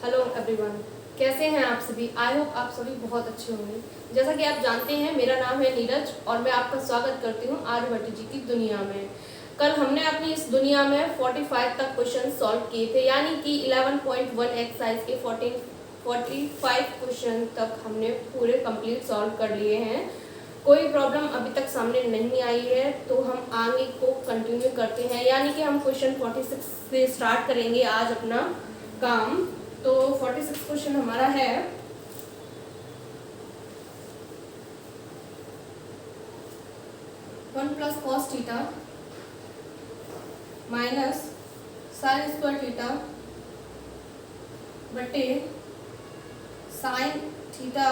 Hello everyone, कैसे हैं आप सभी। आई होप आप सभी बहुत अच्छे होंगे। जैसा कि आप जानते हैं, मेरा नाम है नीरज और मैं आपका स्वागत करती हूं आर्यभट्ट जी की दुनिया में। कल हमने अपनी इस दुनिया में 45 तक क्वेश्चन सॉल्व किए थे, यानी कि 11.1 एक्सरसाइज के 45 क्वेश्चन तक हमने पूरे कंप्लीट सॉल्व कर लिए हैं। कोई प्रॉब्लम अभी तक सामने नहीं आई है, तो हम आगे को कंटिन्यू करते हैं, यानी कि हम क्वेश्चन 46 से स्टार्ट करेंगे आज अपना काम। तो 46 क्वेश्चन हमारा है, one plus cos theta minus sine square theta बटे साइन थीटा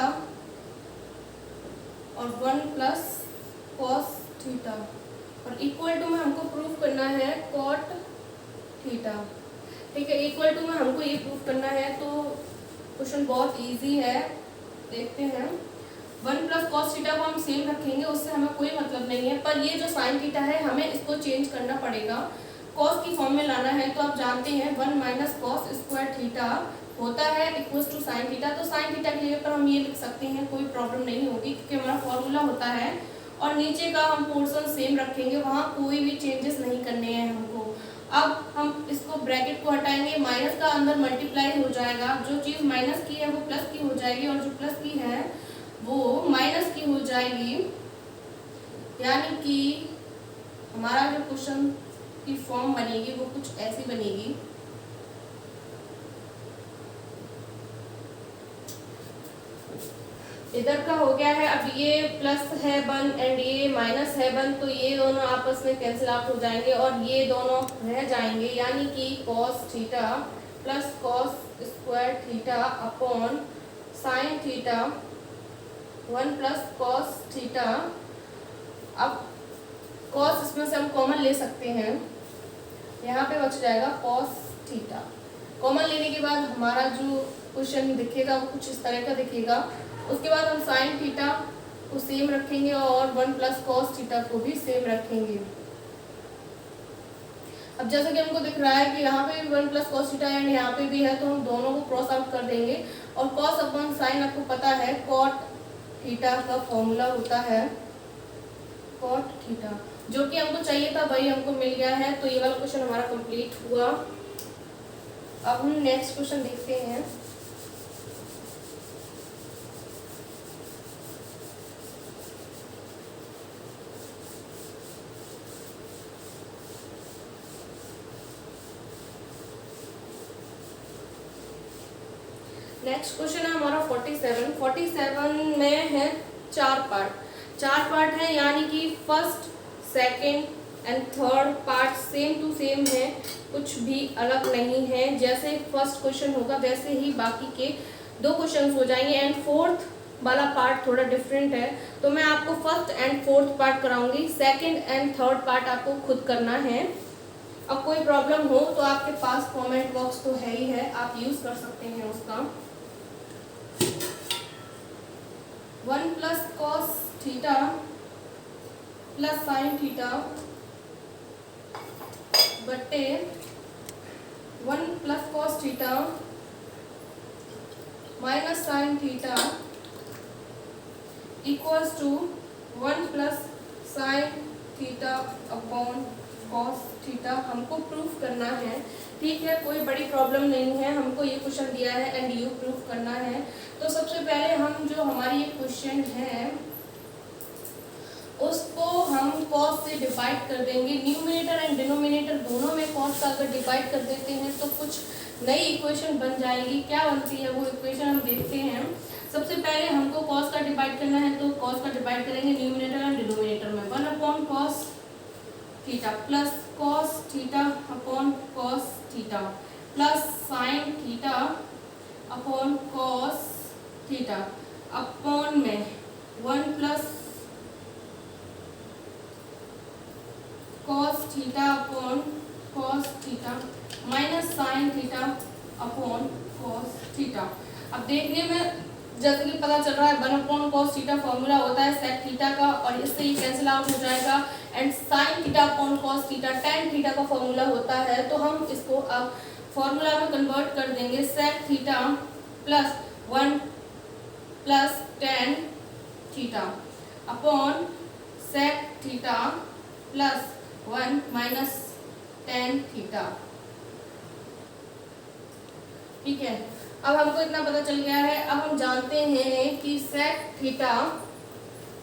और 1 प्लस कॉस थीटा और इक्वल टू में हमको प्रूफ करना है कॉट थीटा। ठीक है, इक्वल टू में हमको ये प्रूफ करना है। तो क्वेश्चन बहुत इजी है, देखते हैं। 1 प्लस कॉस थीटा को हम सेम रखेंगे, उससे हमें कोई मतलब नहीं है, पर ये जो साइन थीटा है हमें इसको चेंज करना पड़ेगा, कॉस की फॉर्म में लाना है। तो आप जानते हैं 1 माइनस कॉस स्क्वायर थीटा होता है इक्वल्स टू साइन थीटा। तो साइन थीटा के लिए पर हम ये लिख सकते हैं, कोई प्रॉब्लम नहीं होगी क्योंकि हमारा फॉर्मूला होता है। और नीचे का हम पोर्शन सेम रखेंगे, वहाँ कोई भी चेंजेस नहीं करने हैं हमको। अब हम इसको ब्रैकेट को हटाएंगे, माइनस का अंदर मल्टीप्लाई हो जाएगा। जो चीज़ माइनस की है वो प्लस की हो जाएगी और जो प्लस की है वो माइनस की हो जाएगी, यानी कि हमारा जो क्वेश्चन की फॉर्म बनेगी वो कुछ ऐसी बनेगी। इधर का हो गया है, अब ये प्लस है 1 एंड ये माइनस है 1, तो ये दोनों आपस में कैंसिल आउट हो जाएंगे और ये दोनों रह जाएंगे, यानी कि cos theta plus cos square theta upon sine theta 1 plus cos theta. अब कॉस इसमें से हम कॉमन ले सकते हैं, यहाँ पे बच जाएगा कॉस थीटा। कॉमन लेने के बाद हमारा जो क्वेश्चन दिखेगा वो कुछ इस तरह का दिखेगा। उसके बाद हम साइन थीटा को सेम रखेंगे और 1 प्लस कॉस थीटा को भी सेम रखेंगे। अब जैसा कि हमको दिख रहा है कि यहाँ पे भी 1 प्लस कॉस थीटा एंड यहाँ पे भी है, तो हम दोनों को क्रॉस आउट कर देंगे। और कॉस अपॉन साइन आपको पता है कॉट थीटा का फॉर्मूला होता है कॉट थीटा, जो कि हमको चाहिए था वही हमको मिल गया है। तो ये वाला क्वेश्चन हमारा कंप्लीट हुआ। अब हम नेक्स्ट क्वेश्चन देखते हैं। नेक्स्ट क्वेश्चन है हमारा 47 में है 4 पार्ट है, यानी कि first second and third part same to same है, कुछ भी अलग नहीं है। जैसे फर्स्ट क्वेश्चन होगा वैसे ही बाकी के 2 क्वेश्चन हो जाएंगे एंड फोर्थ वाला पार्ट थोड़ा डिफरेंट है। तो मैं आपको फर्स्ट एंड फोर्थ पार्ट कराऊंगी, सेकंड एंड थर्ड पार्ट आपको खुद करना है। अब कोई प्रॉब्लम हो तो आपके पास कमेंट बॉक्स तो है ही है, आप यूज कर सकते हैं उसका। 1 plus cos theta plus sine theta बटे 1 plus cos theta minus sine theta equals to 1 plus sine theta upon cos theta हमको प्रूफ करना है। ठीक है, कोई बड़ी प्रॉब्लम नहीं है, हमको ये क्वेश्चन दिया है एंड यू प्रूफ करना है। तो सबसे पहले हम जो हमारी ये क्वेश्चन है उसको हम कॉस से डिवाइड कर देंगे। न्यूमरेटर एंड डिनोमिनेटर दोनों में कॉस का अगर डिवाइड कर देते हैं तो कुछ नई इक्वेशन बन जाएगी। क्या बनती है वो इक्वेशन हम देखते हैं। सबसे पहले हमको कॉस का डिवाइड करना है, तो कॉस का डिवाइड करेंगे न्यूमरेटर एंड डिनोमिनेटर में। 1 upon cos theta plus cos theta upon cos theta plus sine theta upon cos theta upon में 1 plus cos theta upon cos theta minus sine theta upon cos theta. अब देखने में जैसे कि पता चल रहा है 1 अपॉन कॉस थीटा फॉर्मूला होता है सेक थीटा का और इससे ही कैंसिल आउट हो जाएगा and sign theta upon cos theta tan theta का फॉर्मूला होता है। तो हम इसको अब फॉर्मूला में कन्वर्ट कर देंगे sec theta plus 1 plus tan theta upon sec theta plus 1 minus tan theta. ठीक है, अब हमको इतना पता चल गया है। अब हम जानते हैं कि sec theta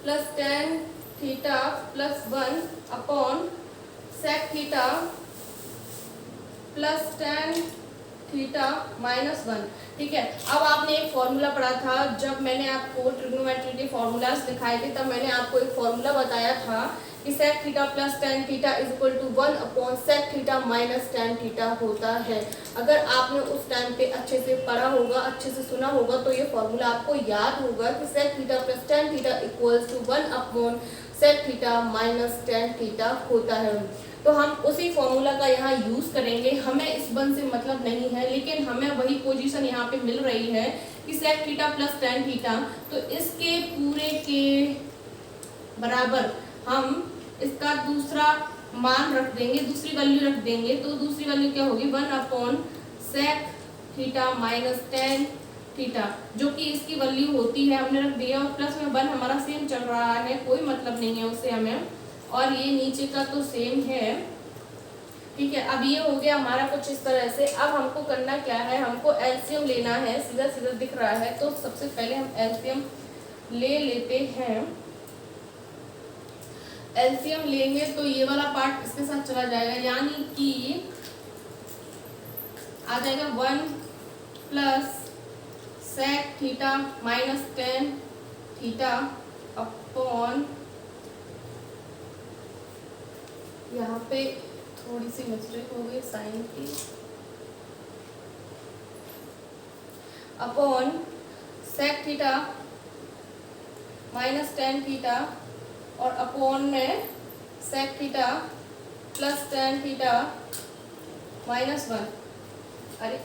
plus tan theta plus 1 upon sec theta plus tan theta minus 1। ठीक है, अब आपने एक फॉर्मूला पढ़ा था, जब मैंने आपको ट्रिग्नोमेट्री के फॉर्मूलाज दिखाए थे तब मैंने आपको एक फॉर्मूला बताया था कि sec theta plus tan theta is equal to 1 upon sec theta minus tan theta होता है। अगर आपने उस टाइम पे अच्छे से पढ़ा होगा, अच्छे से सुना होगा, तो ये फॉर्मूला आपको याद होगा कि sec theta plus tan theta equals to 1 upon sec theta minus tan theta होता है। तो हम उसी फॉर्मूला का यहाँ यूज करेंगे। हमें इस 1 से मतलब नहीं है, लेकिन हमें वही पोजीशन यहाँ पे मिल रही है कि sec theta plus tan theta, तो इसके पूरे के बराबर हम इसका दूसरा मान रख देंगे, दूसरी वैल्यू रख देंगे। तो दूसरी वैल्यू क्या होगी, 1 upon sec theta minus tan theta, जो कि इसकी वैल्यू होती है, हमने रख दिया। और प्लस में 1 हमारा सेम चल रहा है, कोई मतलब नहीं है उससे हमें, और ये नीचे का तो सेम है। ठीक है, अब ये हो गया हमारा कुछ इस तरह से। अब हमको करना क्या है, हमको एलसीएम लेना है। सीधा सीधा दिख रहा है, तो सबसे पहले हम एलसीएम ले लेते हैं। एलसीएम लेंगे तो ये वाला पार्ट इसके साथ चला जाएगा, यानी कि आ जाएगा 1 plus sec theta minus tan theta upon, यहाँ पे थोड़ी सी मिस्टेक हो गई साइन की, upon sec theta minus tan theta और अपॉन में sec theta plus tan theta minus 1। अरे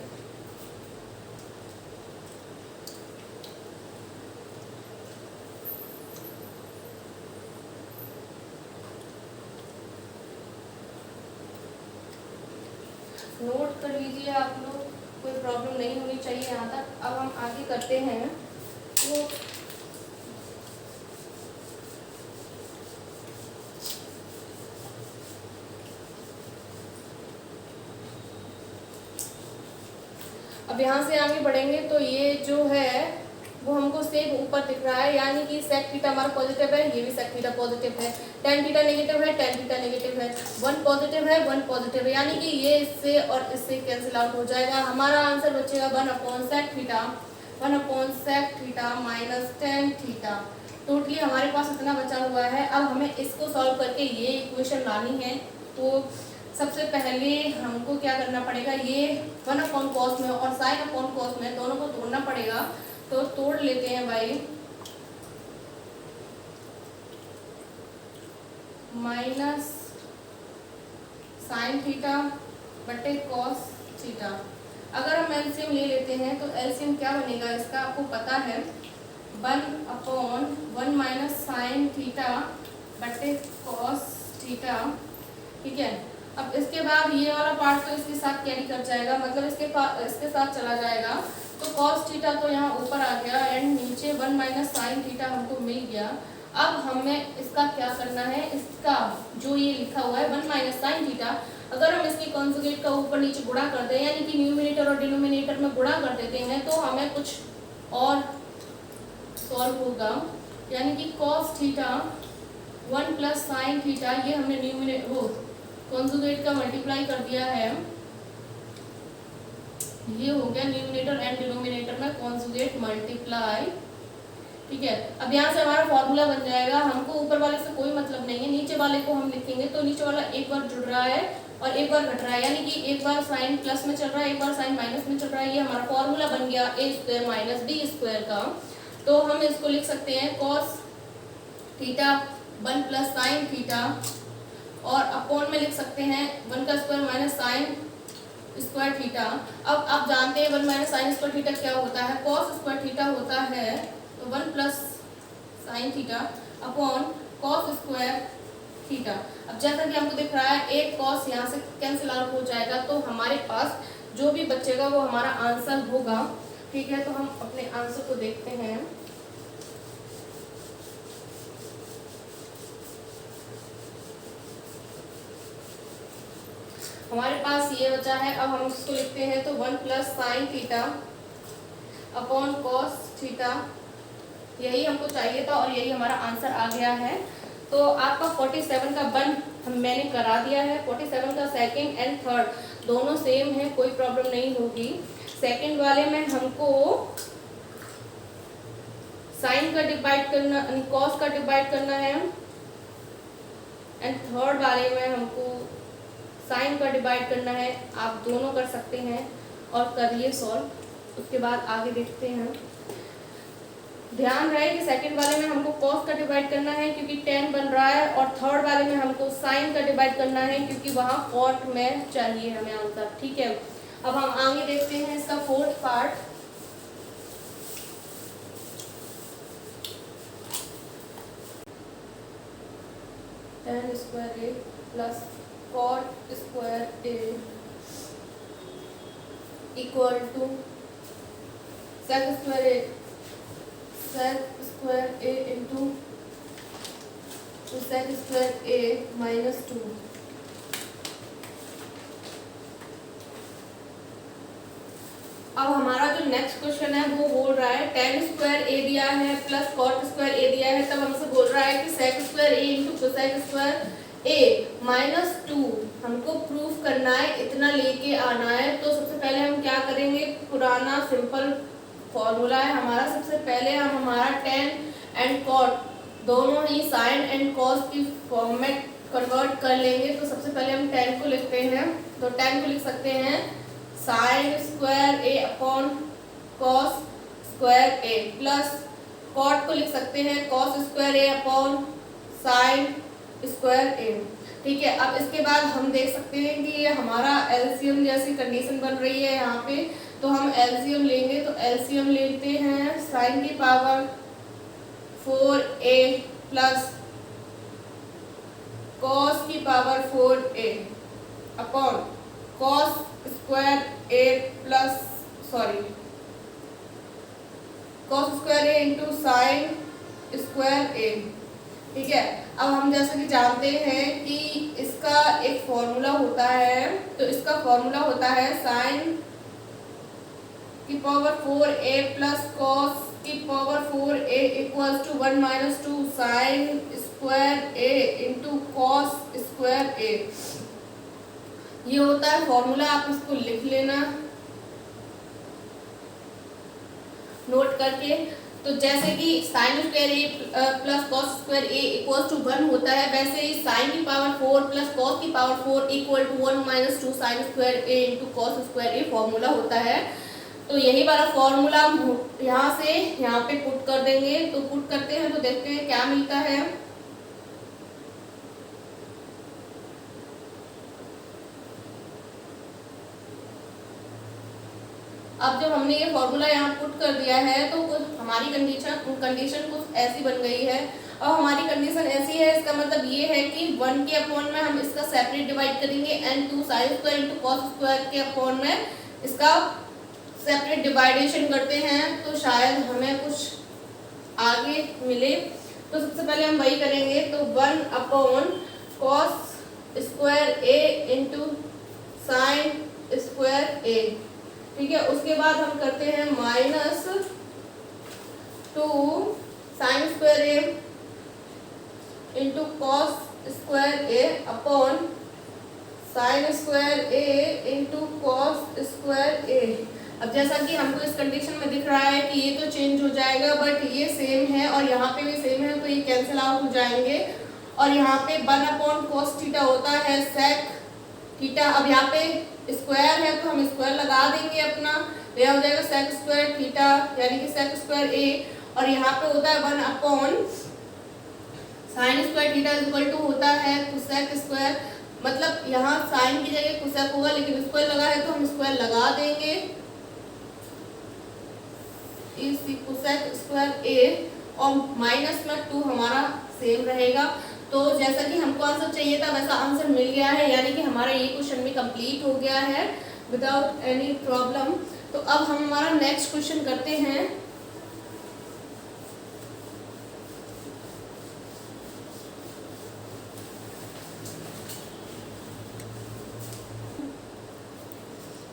नोट कर लीजिए आप लोग, कोई प्रॉब्लम नहीं होनी चाहिए यहाँ तक। अब हम आगे करते हैं। तो अब यहाँ से आगे बढ़ेंगे तो ये जो है वो हमको सेम ऊपर दिख रहा है, यानी कि सेक थीटा हमारा पॉजिटिव है, ये भी सेक थीटा पॉजिटिव है, टेन थीटा नेगेटिव है, टेन थीटा नेगेटिव है, 1 पॉजिटिव है, 1 पॉजिटिव है, यानी कि ये इससे और इससे कैंसिल आउट हो जाएगा। हमारा आंसर बचेगा 1 upon sec theta, 1 upon sec theta minus tan theta. Totally हमारे पास इतना बचा हुआ है। अब हमें इसको सॉल्व करके ये इक्वेशन लानी है। तो सबसे पहले हमको क्या करना पड़ेगा, ये 1 अपॉन कॉस में और साइन अपॉन कॉस में दोनों को तोड़ना पड़ेगा। तो तोड़ लेते हैं भाई, माइनस साइन थीटा बटे कॉस थीटा। अगर हम एलसीएम ले लेते हैं तो एलसीएम क्या बनेगा इसका आपको पता है, 1 अपॉन 1 माइनस साइन थीटा बटे कॉस थीटा। ठीक है, अब इसके बाद ये वाला पार्ट तो इसके साथ कैरी कर जाएगा, मतलब इसके साथ चला जाएगा। तो कॉस थीटा तो यहाँ ऊपर आ गया एंड नीचे 1 माइनस साइन थीटा हमको मिल गया। अब हमें इसका क्या करना है, इसका जो ये लिखा हुआ है 1 माइनस साइन थीटा, अगर हम इसके कॉन्जुगेट का ऊपर नीचे गुणा कर दें, यानी कि न्यूमिनेटर और डिनोमिनेटर में गुणा कर देते हैं, तो हमें कुछ और सॉल्व होगा। यानी कि cos theta 1 plus sine theta, ये हमने न्यूमिनेटर वो कॉन्जुगेट का मल्टीप्लाई कर दिया है, ये हो गया न्यूमिनेटर एंड डिनोमिनेटर में कॉन्जुगेट मल्टीप्लाई। ठीक है, अब यहाँ से हमारा फॉर्मूला बन जाएगा। हमको ऊपर वाले से कोई मतलब नहीं है, नीचे वाले को हम लिखेंगे। तो नीचे वाला एक बार जुड़ रहा है और एक बार घट रहा है, यानी कि एक बार साइन प्लस में चल रहा है, एक बार साइन माइनस में चल रहा है। ये हमारा फॉर्मूला बन गया ए स्क्वायर माइनस बी स्क्वायर का। तो हम इसको लिख सकते हैं cos theta 1 plus sine theta, और अपॉन में लिख सकते हैं 1 का square minus sine square theta. अब आप जानते हैं 1 माइनस साइन स्क्वायर थीटा क्या होता है, कॉस स्क्वायर थीटा होता है। तो 1 plus sine theta upon cos square theta. अब जैसा कि हमको दिख रहा है एक कॉस यहाँ से कैंसिल आउट हो जाएगा, तो हमारे पास जो भी बचेगा वो हमारा आंसर होगा। ठीक है, तो हम अपने आंसर को देखते हैं। हमारे पास ये बचा है, अब हम इसको लिखते हैं तो 1 plus sine theta upon cos theta, यही हमको चाहिए था और यही हमारा आंसर आ गया है। तो आपका 47 का वन मैंने करा दिया है। 47 का सेकंड एंड थर्ड दोनों सेम है, कोई प्रॉब्लम नहीं होगी। सेकंड वाले में हमको साइन का डिवाइड करना, कॉस का डिवाइड करना है, एंड थर्ड वाले में हमको साइन का डिवाइड करना है। आप दोनों कर सकते हैं और करिए सॉल्व, उसके बाद आगे देखते हैं। ध्यान रहे कि सेकंड वाले में हमको कॉस का डिवाइड करना है क्योंकि 10 बन रहा है, और थर्ड वाले में हमको साइन का डिवाइड करना है क्योंकि वहाँ कॉट में चाहिए हमें आंसर। ठीक है, अब हम आगे देखते हैं इसका fourth part. tan square A plus cot square A equal to sec square A, sec square A into sec square A minus 2। अब हमारा जो नेक्स्ट क्वेश्चन है वो बोल रहा है tan स्क्वायर ए दिया है प्लस कॉट स्क्वायर ए दिया है, तब हमसे बोल रहा है कि सेक square A into cosec square A minus 2 हमको प्रूफ करना है, इतना लेके आना है। तो सबसे पहले हम क्या करेंगे, पुराना सिंपल फॉर्मूला है हमारा। सबसे पहले हम हमारा tan एंड कॉट दोनों ही साइन एंड कॉस की फॉर्म में कन्वर्ट कर लेंगे। तो सबसे पहले हम tan को लिखते हैं, तो tan को लिख सकते हैं sign square A upon cos square A, plus cot को लिख सकते हैं cos square A upon sine square A. ठीक है, अब इसके बाद हम देख सकते हैं कि ये हमारा एलसीएम जैसी कंडीशन बन रही है यहाँ पे, तो हम एलसीएम लेंगे। तो एलसीएम लेते हैं साइन की पावर 4a प्लस कॉस की power 4a upon cos square A plus cos square A into sine square A. ठीक है, अब हम जैसा कि जानते हैं कि इसका एक फॉर्मूला होता है, तो इसका फॉर्मूला होता है साइन की पावर 4a प्लस कॉस की power 4a equals to 1 minus 2 sine square A into cos square A. ये होता है फॉर्मूला, आप इसको लिख लेना नोट करके। तो जैसे कि sine square A plus cos square A equals to 1 होता है, वैसे ही साइन की पावर 4 प्लस कॉस की power 4 equal to 1 minus 2 sine square A into cos square A formula होता है। तो यही वाला फॉर्मूला हम यहाँ से यहाँ पे पुट कर देंगे। तो पुट करते हैं तो देखते हैं क्या मिलता है। अब जब हमने ये फॉर्मूला यहाँ पुट कर दिया है तो हमारी कंडीशन कुछ ऐसी बन गई है। अब हमारी कंडीशन ऐसी है, इसका मतलब ये है कि 1 के अपॉन में हम इसका सेपरेट डिवाइड करेंगे and 2 sine square into cos square के अपॉन में इसका सेपरेट डिवाइडेशन करते हैं, तो शायद हमें कुछ आगे मिले। तो सबसे पहले हम वही करेंगे, तो 1 upon cos square A into sine square A. ठीक है, उसके बाद हम करते हैं minus 2 sine square A into cos square A upon sine square A into cos square ए। अब जैसा कि हमको इस कंडीशन में दिख रहा है कि ये तो चेंज हो जाएगा, बट ये सेम है और यहाँ पे भी सेम है, तो ये कैंसिल आउट हो जाएंगे। और यहाँ पे 1 अपॉन कॉस थीटा होता है सेक थीटा। अब यहाँ पे स्क्वायर है तो हम स्क्वायर लगा देंगे अपना, तो यह हो जाएगा सेक स्क्वायर थीटा यानी कि सेक स्क्वायर ए। और यहाँ पे होता है 1 upon sine square theta equal to होता है कोसेक स्क्वायर, मतलब यहाँ साइन की जगह कोसेक होगा लेकिन स्क्वायर लगा है तो हम स्क्वायर लगा देंगे इस कोसेक स्क्वायर ए, और माइनस में 2 हमारा सेम रहेगा। तो जैसा कि हमको आंसर चाहिए था वैसा आंसर मिल गया है, यानी कि हमारा ये क्वेश्चन भी कंप्लीट हो गया है। Without any problem. तो अब हम हमारा नेक्स्ट क्वेश्चन करते हैं।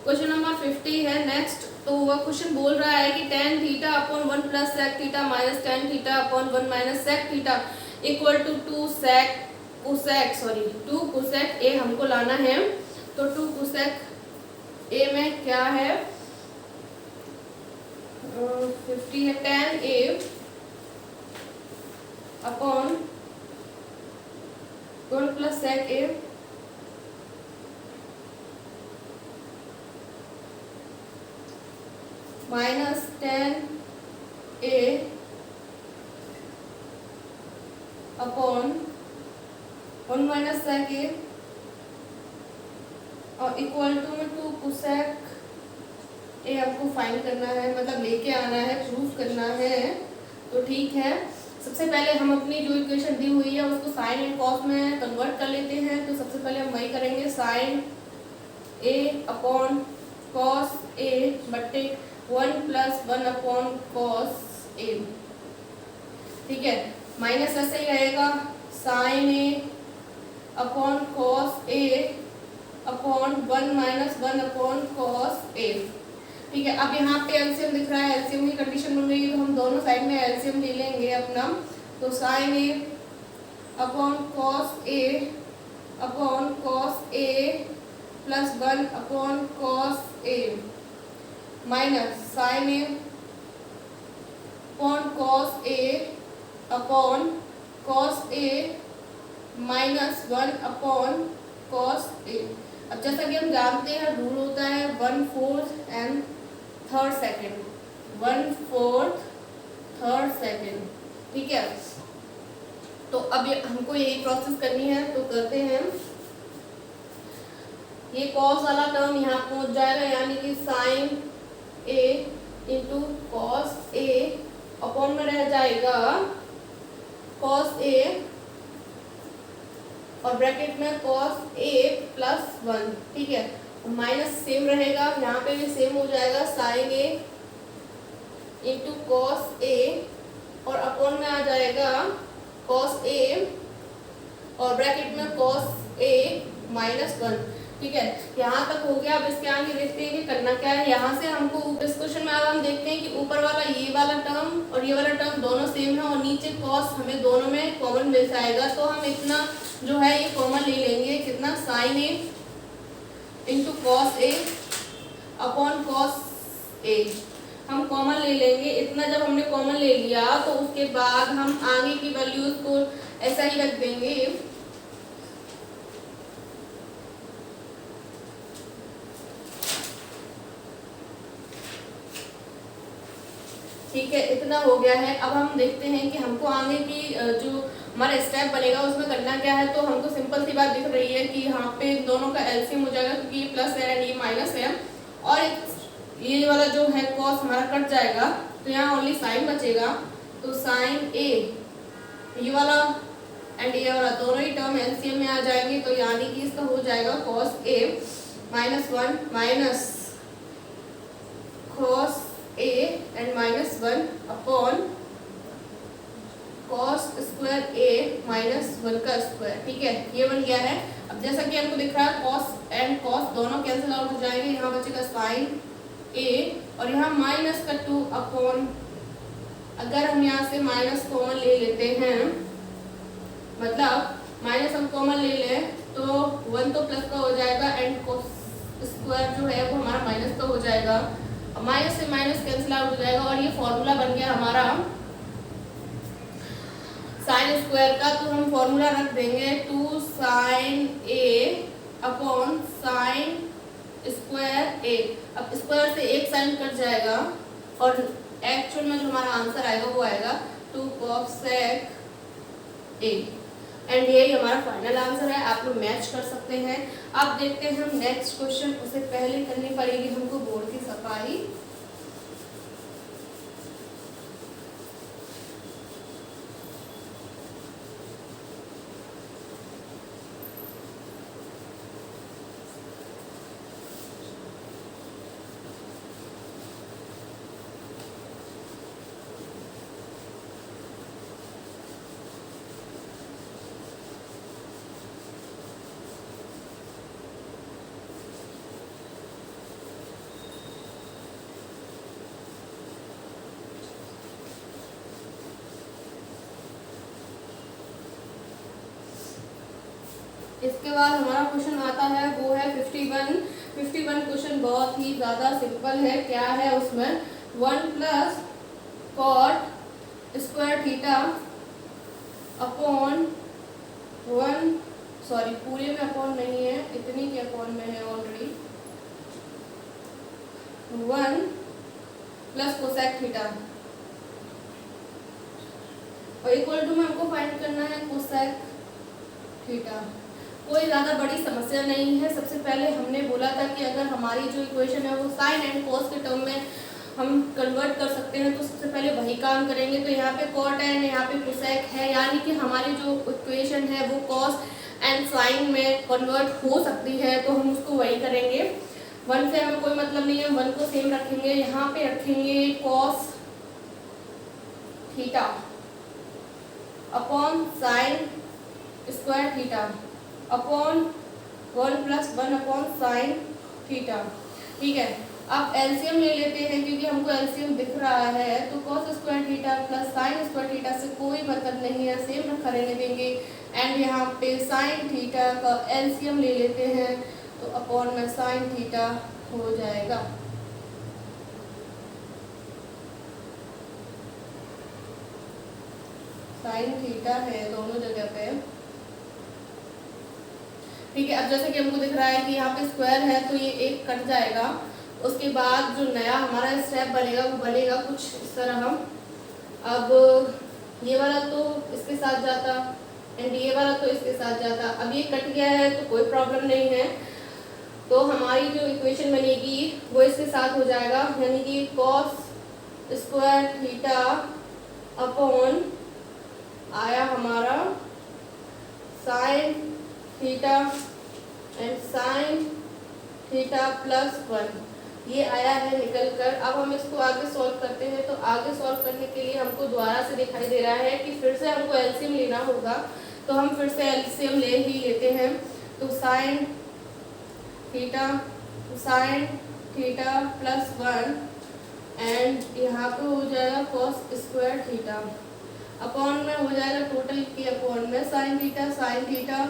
क्वेश्चन नंबर 50 है नेक्स्ट। तो वह क्वेश्चन बोल रहा है कि tan theta upon 1 plus sec theta minus tan theta upon 1 minus sec theta equal to 2 cosec A हमको लाना है। तो 2 कोसेक ए में क्या है, 50 है tan ए अपॉन 1 प्लस sec ए माइनस tan ए अपॉन 1 माइनस sec ए और इक्वल टू में 2 कोसेक ए आपको फाइंड करना है, मतलब लेके आना है, प्रूफ करना है। तो ठीक है, सबसे पहले हम अपनी जो इक्वेशन दी हुई है उसको साइन एंड कॉस में कन्वर्ट कर लेते हैं। तो सबसे पहले हम वही करेंगे, साइन ए अपॉन कॉस ए बट्टे 1 प्लस 1 अपॉन कॉस ए। ठीक है, माइनस ऐसे ही रहेगा, sign A upon cos A upon 1 minus 1 upon cos ए। ठीक है, अब यहाँ पे एलसीएम दिख रहा है, एलसीएम की कंडीशन बन रही है, तो हम दोनों साइड में एलसीएम ले लेंगे अपना। तो sign A upon cos A upon cos A plus 1 upon cos A minus sign A upon cos A upon cos A minus 1 upon cos A. अब जैसा कि हम जानते हैं रूल होता है 1/4 एंड 1/3 सेकेंड, 1/4 1/3 सेकेंड। ठीक है, तो अब हमको यही प्रोसेस करनी है, तो करते हैं। ये कॉस वाला टर्म यहाँ पहुंच जाएगा, यानी कि sine A into cos A upon में रह जाएगा कॉस ए और ब्रैकेट में कॉस ए प्लस 1। ठीक है, माइनस सेम रहेगा, यहाँ पे भी सेम हो जाएगा, साइन ए इंटू कॉस ए और अपॉन में आ जाएगा कॉस ए और ब्रैकेट में कॉस ए माइनस 1। ठीक है, यहाँ तक हो गया। अब इसके आगे देखते हैं कि करना क्या है। यहाँ से हमको इस क्वेश्चन में अब हम देखते हैं कि ऊपर वाला ये वाला टर्म और ये वाला टर्म दोनों सेम है और नीचे कॉस हमें दोनों में कॉमन मिल जाएगा। तो हम इतना जो है ये कॉमन ले लेंगे, कितना, sign A into cos A upon cos ए हम कॉमन ले लेंगे। इतना जब हमने कॉमन ले लिया तो उसके बाद हम आगे की वैल्यूज को ऐसा ही रख देंगे। ठीक है, इतना हो गया है। अब हम देखते हैं कि हमको आगे की जो हमारा स्टेप बनेगा उसमें करना क्या है। तो हमको सिंपल सी बात दिख रही है कि यहाँ पे दोनों का एलसीएम हो जाएगा, क्योंकि ये प्लस है एंड ये माइनस है और ये वाला जो है कॉस हमारा कट जाएगा, तो यहाँ ओनली साइन बचेगा। तो साइन ए ये वाला एंड ये वाला दोनों ही टर्म एलसीएम में आ जाएंगे, तो यानी कि इसका हो जाएगा cos A minus 1 minus cos A and minus 1 upon cos square A minus 1 का स्क्वायर। ठीक है, ये बन गया है। अब जैसा कि हमको दिख रहा है कॉस एंड कॉस दोनों कैंसिल आउट हो जाएंगे, यहाँ बचेगा साइन ए और यहाँ माइनस का 2 अपॉन, अगर हम यहाँ से माइनस कॉमन ले लेते हैं, मतलब माइनस हम कॉमन ले लें तो 1 तो प्लस का हो जाएगा एंड कॉस स्क्वायर जो है वो हमारा माइनस का हो जाएगा। माइनस से माइनस कैंसिल आउट हो जाएगा और ये फॉर्मूला बन गया हमारा साइन स्क्वायर का। तो हम फॉर्मूला रख देंगे 2 sign A upon sine square ए। अब स्क्वायर से एक साइन कट जाएगा और एक्चुअल में जो हमारा आंसर आएगा वो आएगा 2 cosec ए एंड यही हमारा फाइनल आंसर है। आप लोग मैच कर सकते हैं। अब देखते हैं हम नेक्स्ट क्वेश्चन, उससे पहले करनी पड़ेगी हमको बोर्ड की सफाई। इसके बाद हमारा क्वेश्चन आता है वो है 51 क्वेश्चन बहुत ही ज़्यादा सिंपल है। क्या है उसमें 1 plus cot square theta upon 1, sorry पूरे में अपॉन नहीं है, इतनी के अपॉन में है ऑलरेडी, 1 प्लस कोसेक थीटा और इक्वल टू में हमको फाइंड करना है कोसेक थीटा। कोई ज़्यादा बड़ी समस्या नहीं है। सबसे पहले हमने बोला था कि अगर हमारी जो इक्वेशन है वो साइन एंड कॉस के टर्म में हम कन्वर्ट कर सकते हैं तो सबसे पहले वही काम करेंगे। तो यहाँ पे कॉट है, यहाँ पे कोसेक है, यानी कि हमारी जो इक्वेशन है वो कॉस एंड साइन में कन्वर्ट हो सकती है, तो हम उसको वही करेंगे। 1 से हमें कोई मतलब नहीं है, 1 को सेम रखेंगे। यहाँ पे रखेंगे cos theta upon sine square theta upon 1 plus 1 upon sine theta. ठीक है, अब एलसीएम ले लेते हैं क्योंकि हमको एलसीएम दिख रहा है। तो cos square theta plus sign square theta से कोई मतलब नहीं है, सेम रखा रहने देंगे। एंड यहाँ पे साइन थीटा का एलसीएम ले लेते हैं तो अपॉन में साइन थीटा हो जाएगा। साइन थीटा है दोनों जगह पे। ठीक है, अब जैसे कि हमको दिख रहा है कि यहाँ पे स्क्वायर है तो ये एक कट जाएगा। उसके बाद जो नया हमारा स्टेप बनेगा वो बनेगा कुछ इस तरह। अब ये वाला तो इसके साथ जाता एंड ये वाला तो इसके साथ जाता। अब ये कट गया है तो कोई प्रॉब्लम नहीं है, तो हमारी जो इक्वेशन बनेगी वो इसके साथ हो जाएगा, यानी कि कॉस स्क्वायर थीटा अपॉन आया हमारा sine theta and sine theta plus 1, ये आया है निकल कर। अब हम इसको आगे सॉल्व करते हैं। तो आगे सॉल्व करने के लिए हमको दोबारा से दिखाई दे रहा है कि फिर से हमको एलसीएम लेना होगा, तो हम फिर से एलसीएम ले ही लेते हैं। तो साइन थीटा प्लस 1 एंड यहाँ पे हो जाएगा कॉस स्क्वायर थीटा अपॉन में हो जाएगा टोटल के अपॉन में साइन थीटा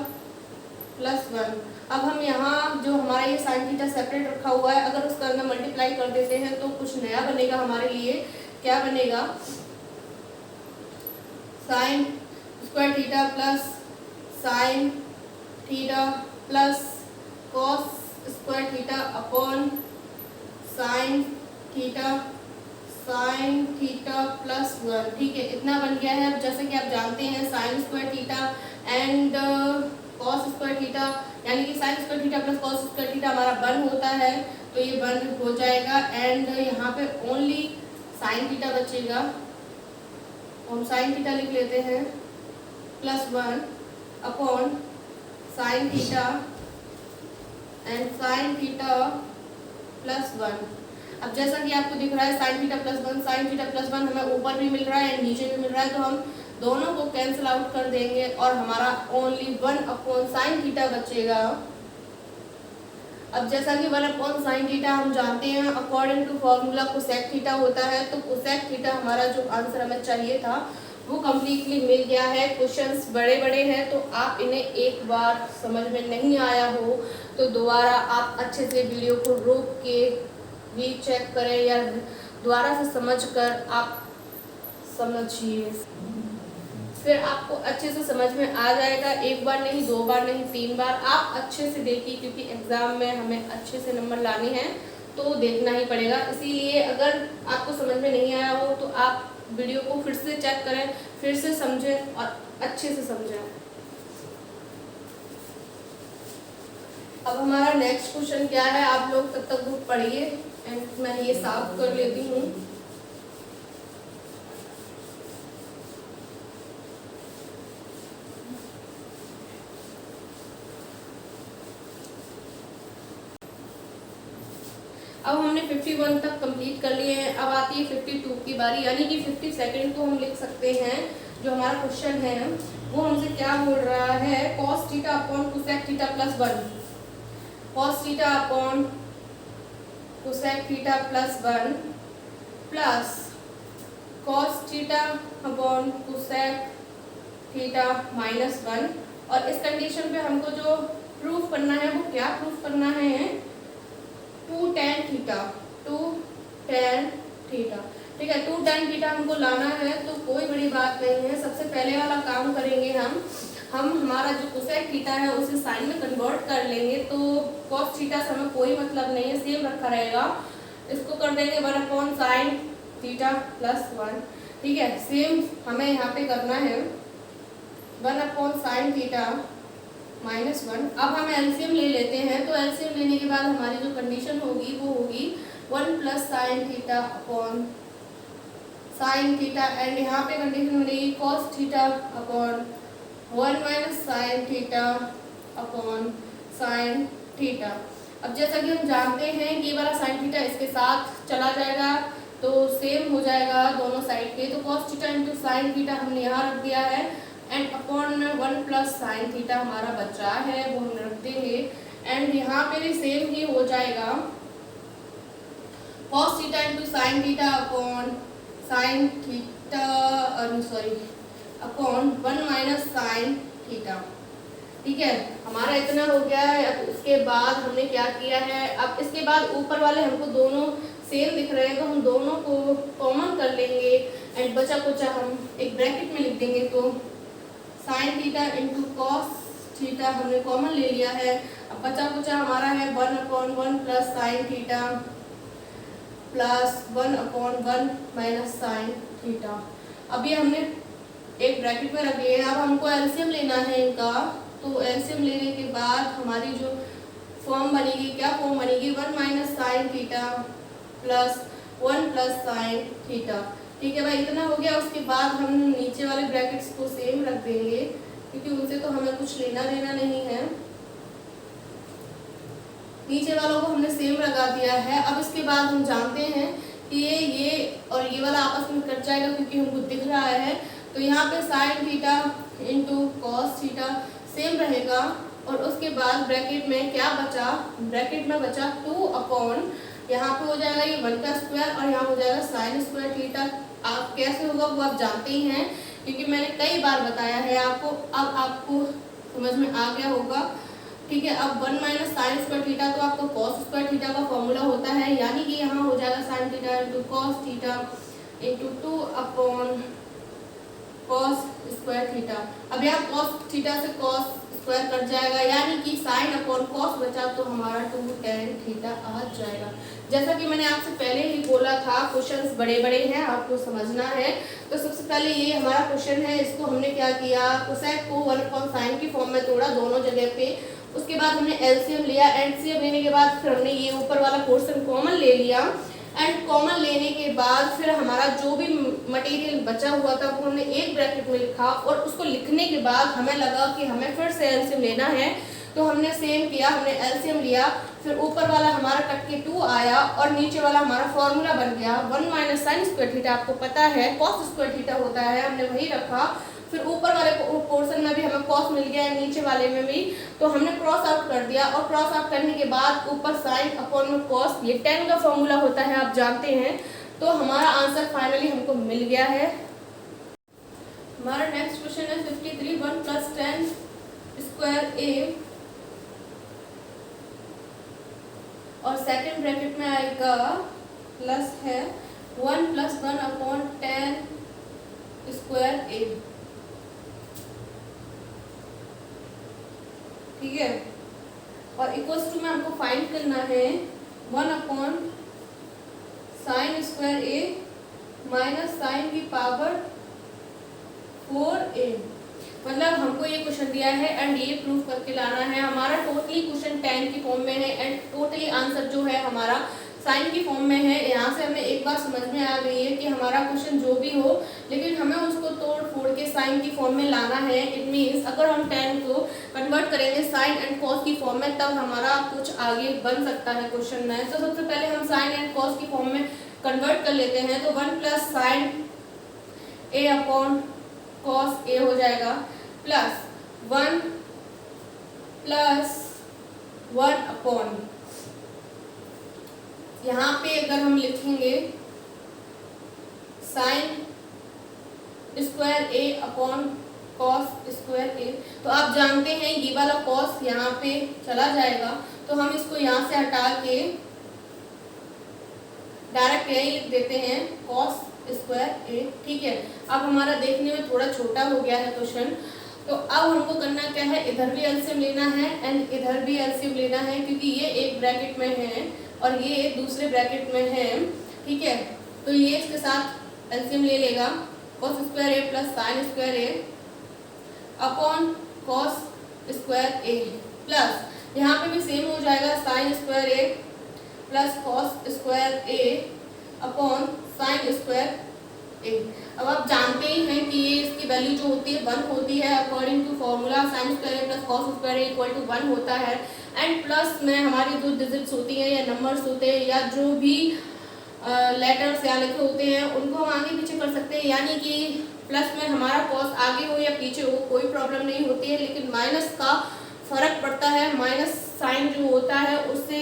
प्लस 1। अब हम यहाँ जो हमारा ये साइन थीटा सेपरेट रखा हुआ है, अगर उसका अंदर मल्टीप्लाई कर देते हैं तो कुछ नया बनेगा हमारे लिए। क्या बनेगा? Sign square theta plus sine theta plus cos square theta upon sine theta plus 1। ठीक है, इतना बन गया है। अब जैसे कि आप जानते हैं sign square theta and cos square theta, यानी कि sine square theta plus cos square theta हमारा 1 होता है, तो ये 1 हो जाएगा। एंड यहाँ पे ओनली साइन थीटा बचेगा, हम साइन थीटा लिख लेते हैं plus 1 upon sine theta and sine theta plus 1। अब जैसा कि आपको दिख रहा है साइन थीटा प्लस 1 हमें ऊपर भी मिल रहा है एंड नीचे भी मिल रहा है, तो हम दोनों को कैंसिल आउट कर देंगे और हमारा ओनली 1 अपॉन साइन थीटा बचेगा। अब जैसा कि 1 अपॉन साइन थीटा हम जानते हैं according to formula cosec theta होता है, तो कोसेक थीटा हमारा जो आंसर हमें चाहिए था वो कम्प्लीटली मिल गया है। क्वेश्चंस बड़े बड़े हैं, तो आप इन्हें एक बार समझ में नहीं आया हो तो दोबारा आप अच्छे से वीडियो को रोक के भी चेक करें या दोबारा से समझकर आप समझिए, फिर आपको अच्छे से समझ में आ जाएगा। एक बार नहीं, 2 बार नहीं, 3 बार आप अच्छे से देखिए, क्योंकि एग्ज़ाम में हमें अच्छे से नंबर लाने हैं तो देखना ही पड़ेगा। इसीलिए अगर आपको समझ में नहीं आया हो तो आप वीडियो को फिर से चेक करें, फिर से समझें और अच्छे से समझें। अब हमारा नेक्स्ट क्वेश्चन क्या है, आप लोग तब तक बुक पढ़िए एंड मैं ये साफ कर लेती हूँ। अब हमने 51 तक कंप्लीट कर लिए हैं। अब आती है 52 की बारी, यानी कि 52 को हम लिख सकते हैं। जो हमारा क्वेश्चन है वो हमसे क्या बोल रहा है, cos theta upon cosec theta plus 1, cos theta upon cosec theta plus 1 plus cos theta upon cosec theta minus 1 और इस कंडीशन पे हमको जो प्रूफ करना है वो क्या प्रूफ करना है, 2 tan थीटा, 2 tan थीटा। ठीक है, 2 tan थीटा हमको लाना है, तो कोई बड़ी बात नहीं है। सबसे पहले वाला काम करेंगे हम हमारा जो कोसेक थीटा है उसे साइन में कन्वर्ट कर लेंगे, तो कॉस थीटा से हमें कोई मतलब नहीं है, सेम रखा रहेगा। इसको कर देंगे 1 sin थीटा प्लस 1। ठीक है, सेम हमें यहाँ पे करना है 1 sin थीटा माइनस 1। अब हम एलसीएम ले लेते हैं, तो एलसीएम लेने के बाद हमारी जो कंडीशन होगी वो होगी 1 sin theta upon sine theta, and यहाँ पे कंडीशन बनेगी cos theta upon 1 sin theta upon sine theta. अब जैसा कि हम जानते हैं कि ये वाला साइन थीटा इसके साथ चला जाएगा, तो सेम हो जाएगा दोनों साइड पे, तो cos theta into sine theta हमने यहाँ रख दिया है, एंड अपॉन 1 sin थीटा हमारा बचा है वो हम रख देंगे, एंड यहाँ पे भी सेम ही हो जाएगा cos theta into sine theta upon sine theta upon 1 sin theta. ठीक है, हमारा इतना हो गया है। अब इसके बाद हमने क्या किया है, अब इसके बाद ऊपर वाले हमको दोनों सेम दिख रहे हैं, तो हम दोनों को कॉमन कर लेंगे, एंड बचा कुचा हम एक ब्रैकेट में लिख देंगे, तो sine theta into cos theta हमने कॉमन ले लिया है। अब बचा कुचा हमारा है 1/1 sin theta plus 1/1 sin theta. अब ये हमने एक ब्रैकेट में रख लिया है। अब हमको एलसीएम लेना है इनका, तो एलसीएम लेने के बाद हमारी जो फॉर्म बनेगी, क्या फॉर्म बनेगी, 1 sin theta plus 1 sin theta. ठीक है भाई, इतना हो गया। उसके बाद हम नीचे वाले ब्रैकेट्स को सेम रख देंगे, क्योंकि उनसे तो हमें कुछ लेना देना नहीं है। नीचे वालों को हमने सेम लगा दिया है। अब इसके बाद हम जानते हैं कि ये और ये वाला आपस में कट जाएगा, क्योंकि हमको दिख रहा है, तो यहाँ पे sine theta into cos theta same रहेगा, और उसके बाद ब्रैकेट में क्या बचा, ब्रैकेट में बचा 2 अपॉन, यहाँ पे हो जाएगा ये 1 का स्क्वायर, और यहाँ हो जाएगा साइन स्क्वायर थीटा। आप कैसे होगा वो आप जानते ही हैं, क्योंकि मैंने कई बार बताया है आपको, अब आपको समझ में आ गया होगा। ठीक है, अब 1 sin स्क्वायर थीटा तो आपको कॉस स्क्वायर थीटा का फॉर्मूला होता है, यानी कि यहाँ हो जाएगा sine theta into cos theta into 2 upon cos square theta. अब यहाँ कॉस थीटा से कॉस स्क्वायर कट जाएगा, यानी कि साइन अपॉन कॉस बचा, तो हमारा 2 tan थीटा आ जाएगा। जैसा कि मैंने आपसे पहले ही बोला था, क्वेश्चंस बड़े बड़े हैं, आपको समझना है। तो सबसे पहले ये हमारा क्वेश्चन है, इसको हमने क्या किया, कोसेक को 1/sin की फॉर्म में तोड़ा दोनों जगह पे। उसके बाद हमने एलसीएम लिया, एलसीएम लेने के बाद फिर हमने ये ऊपर वाला पोर्शन कॉमन ले लिया, एंड कॉमन लेने के बाद फिर हमारा जो भी मटेरियल बचा हुआ था वो हमने एक ब्रैकेट में लिखा, और उसको लिखने के बाद हमें लगा कि हमें फिर से एलसीएम लेना है, तो हमने सेम किया, हमने एलसीएम लिया, फिर ऊपर वाला हमारा कट के 2 आया, और नीचे वाला हमारा फॉर्मूला बन गया 1 sin स्क्वायर थीटा। आपको पता है कॉस स्क्वायर थीटा होता है, हमने वही रखा। फिर ऊपर वाले पोर्शन में भी हमें कॉस मिल गया, नीचे वाले में भी, तो हमने क्रॉस आउट कर दिया, और क्रॉस आउट करने के बाद ऊपर साइन अपॉन में कॉस, ये tan का फॉर्मूला होता है, आप जानते हैं। तो हमारा आंसर फाइनली हमको मिल गया है। हमारा नेक्स्ट क्वेश्चन है 53 1 + tan स्क्वायर a, और सेकंड ब्रैकेट में आएगा प्लस है 1 + 1 अपॉन tan स्क्वायर a। ठीक है, और इक्वल्स टू में हमको फाइंड करना है 1 sin square a minus sine की पावर 4a। मतलब हमको ये क्वेश्चन दिया है एंड ये प्रूफ करके लाना है। हमारा टोटली क्वेश्चन tan की फॉर्म में है, एंड टोटली आंसर जो है हमारा साइन की फॉर्म में है। यहाँ से हमें एक बात समझ में आ गई है कि हमारा क्वेश्चन जो भी हो, लेकिन हमें उसको तोड़ फोड़ के साइन की फॉर्म में लाना है। इट मीन्स अगर हम tan को कन्वर्ट करेंगे साइन एंड कॉस की फॉर्म में, तब हमारा कुछ आगे बन सकता है क्वेश्चन में। तो सबसे पहले हम साइन एंड कॉस की फॉर्म में कन्वर्ट कर लेते हैं। तो 1 + sin a upon cos a हो जाएगा, प्लस 1 + 1 अपॉन, यहाँ पे अगर हम लिखेंगे sine square a upon cos square A. तो आप जानते हैं ये वाला कॉस यहाँ पे चला जाएगा, तो हम इसको यहाँ से हटा के डायरेक्ट यही लिख देते हैं कॉस स्क्वायर ए। ठीक है, अब हमारा देखने में थोड़ा छोटा हो गया है क्वेश्चन। तो अब हमको करना क्या है, इधर भी एलसीएम लेना है एंड इधर भी एलसीएम लेना है, क्योंकि ये एक ब्रैकेट में है और ये दूसरे ब्रैकेट में है। ठीक है, तो ये इसके साथ एलसीएम ले लेगा, cos square A plus sign square A upon cos square A, plus यहाँ पे भी सेम हो जाएगा sign square A plus cos square A upon sine square ए। अब आप जानते ही हैं कि ये इसकी वैल्यू जो होती है 1 होती है, according to formula sine square A plus cos square A equal to 1 होता है। एंड प्लस में हमारी जो डिजिट्स होती हैं या नंबर्स होते हैं या जो भी लेटर्स यहाँ लिखे होते हैं उनको हम आगे पीछे कर सकते हैं, यानी कि प्लस में हमारा कॉस आगे हो या पीछे हो कोई प्रॉब्लम नहीं होती है, लेकिन माइनस का फर्क पड़ता है। माइनस साइन जो होता है उससे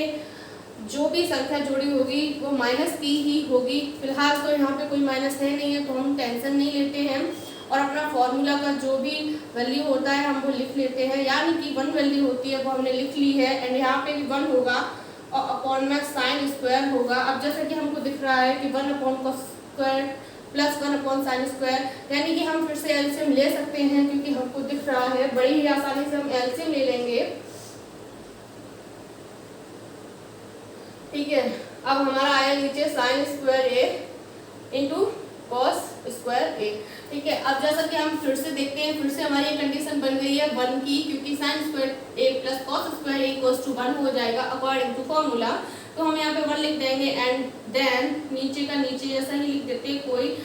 जो भी संख्या जुड़ी होगी वो माइनस की ही होगी। फिलहाल तो यहाँ पे कोई माइनस है नहीं है, तो हम टेंशन नहीं लेते हैं और अपना फॉर्मूला का जो भी वैल्यू होता है हम वो लिख लेते हैं, यानी कि 1 वैल्यू होती है वो हमने लिख ली है एंड यहाँ पे भी 1 होगा और अपॉन में साइन स्क्वायर होगा। अब जैसे कि हमको दिख रहा है कि 1 upon cos square plus 1 upon sine square, यानी कि हम फिर से एलसीएम ले सकते हैं क्योंकि हमको दिख रहा है, बड़ी ही आसानी से हम एलसीएम ले लेंगे। ठीक है, अब हमारा आया नीचे sign square A into cos square A. ठीक है, अब जैसा कि हम फिर से देखते हैं, फिर से हमारी कंडीशन बन गई है 1 की, क्योंकि sine square A plus cos square A equals to 1 हो जाएगा अकॉर्डिंग टू फॉर्मूला। तो हम यहाँ पे 1 लिख देंगे एंड देन नीचे का नीचे जैसा ही लिख देते हैं, कोई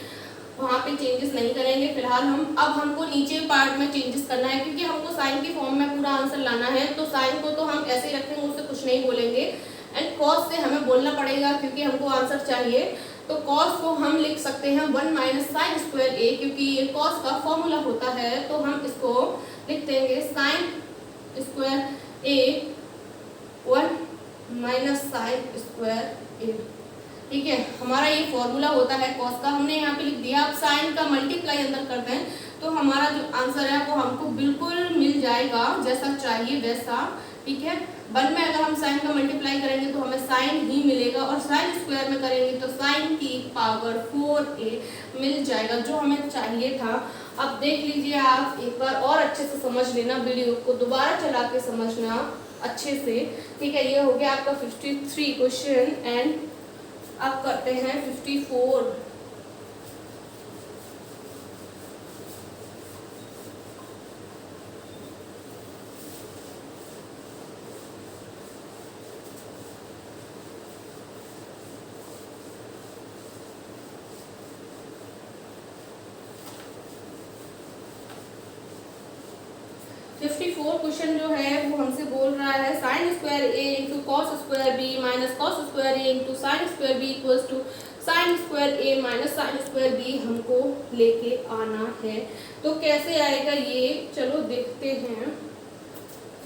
वहाँ पे चेंजेस नहीं करेंगे। फिलहाल अब हमको नीचे पार्ट में चेंजेस करना है, क्योंकि हमको साइन की फॉर्म में पूरा आंसर लाना है। तो साइन को तो हम ऐसे ही रखेंगे, उससे कुछ नहीं बोलेंगे एंड कॉस से हमें बोलना पड़ेगा क्योंकि हमको आंसर चाहिए। तो कॉस को हम लिख सकते हैं 1 माइनस साइन स्क्वायर ए, क्योंकि ये कॉस का फॉर्मूला होता है। तो हम इसको लिख देंगे sign square A 1 minus sine square A. ठीक है, हमारा ये फॉर्मूला होता है कॉस का, हमने यहाँ पे लिख दिया। अब साइन का मल्टीप्लाई अंदर कर दें तो हमारा जो आंसर है वो हमको बिल्कुल मिल जाएगा जैसा चाहिए वैसा। ठीक है, 1 में अगर हम साइन का मल्टीप्लाई करेंगे तो हमें साइन ही मिलेगा और साइन स्क्वायर में करेंगे तो साइन की पावर 4a मिल जाएगा, जो हमें चाहिए था। अब देख लीजिए, आप एक बार और अच्छे से समझ लेना, वीडियो को दोबारा चला के समझना अच्छे से। ठीक है, ये हो गया आपका 53 क्वेश्चन एंड अब करते हैं 54। क्वेश्चन जो है वो हमसे बोल रहा है sine square A into cos square B minus cos square A into sine square B equals to sine square A minus sine square B हमको लेके आना है। तो कैसे आएगा ये, चलो देखते हैं।